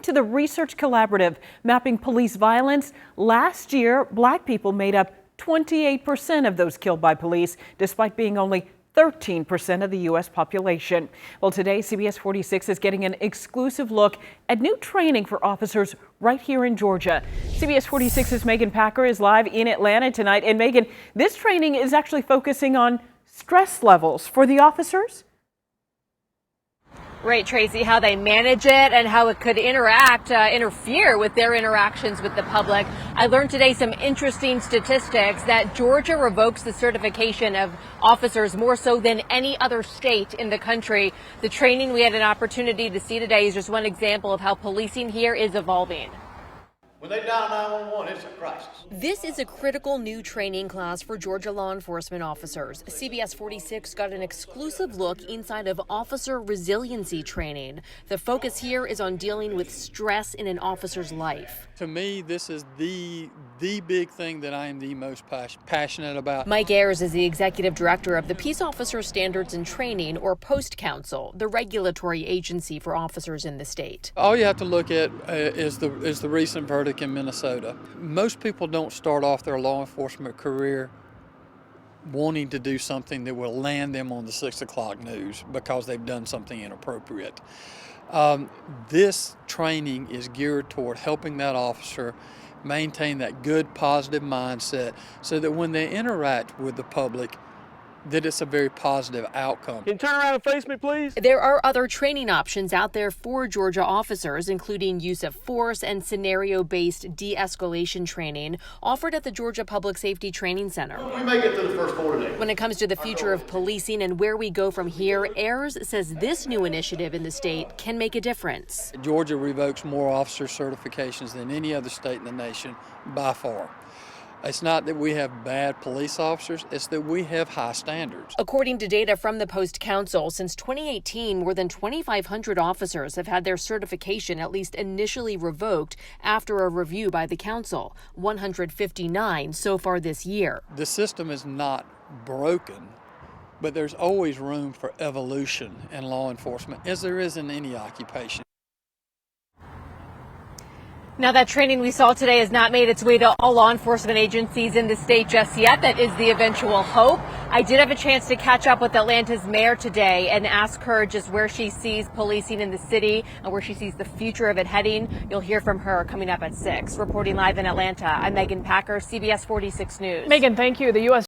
To the Research Collaborative mapping police violence, last year, black people made up 28% of those killed by police, despite being only 13% of the U.S. population. Well, today, CBS 46 is getting an exclusive look at new training for officers right here in Georgia. CBS 46's Megan Packer is live in Atlanta tonight. And Megan, this training is actually focusing on stress levels for the officers. Right, Tracy, how they manage it and how it could interfere with their interactions with the public. I learned today some interesting statistics that Georgia revokes the certification of officers more so than any other state in the country. The training we had an opportunity to see today is just one example of how policing here is evolving. When they dial 911, it's a crisis. This is a critical new training class for Georgia law enforcement officers. CBS 46 got an exclusive look inside of officer resiliency training. The focus here is on dealing with stress in an officer's life. To me, this is the big thing that I am the most passionate about. Mike Ayers is the executive director of the Peace Officer Standards and Training, or Post Council, the regulatory agency for officers in the state. All you have to look at is the recent verdict in Minnesota. Most people don't start off their law enforcement career wanting to do something that will land them on the 6 o'clock news because they've done something inappropriate. This training is geared toward helping that officer maintain that good, positive mindset so that when they interact with the public, that it's a very positive outcome. Can you turn around and face me, please? There are other training options out there for Georgia officers, including use of force and scenario-based de-escalation training offered at the Georgia Public Safety Training Center. We may get to the first 4 today. When it comes to the future of policing and where we go from here, Ayers says this new initiative in the state can make a difference. Georgia revokes more officer certifications than any other state in the nation by far. It's not that we have bad police officers, it's that we have high standards. According to data from the Post Council, since 2018, more than 2,500 officers have had their certification at least initially revoked after a review by the council, 159 so far this year. The system is not broken, but there's always room for evolution in law enforcement, as there is in any occupation. Now, that training we saw today has not made its way to all law enforcement agencies in the state just yet. That is the eventual hope. I did have a chance to catch up with Atlanta's mayor today and ask her just where she sees policing in the city and where she sees the future of it heading. You'll hear from her coming up at 6. Reporting live in Atlanta, I'm Megan Packer, CBS 46 News. Megan, thank you. The U.S.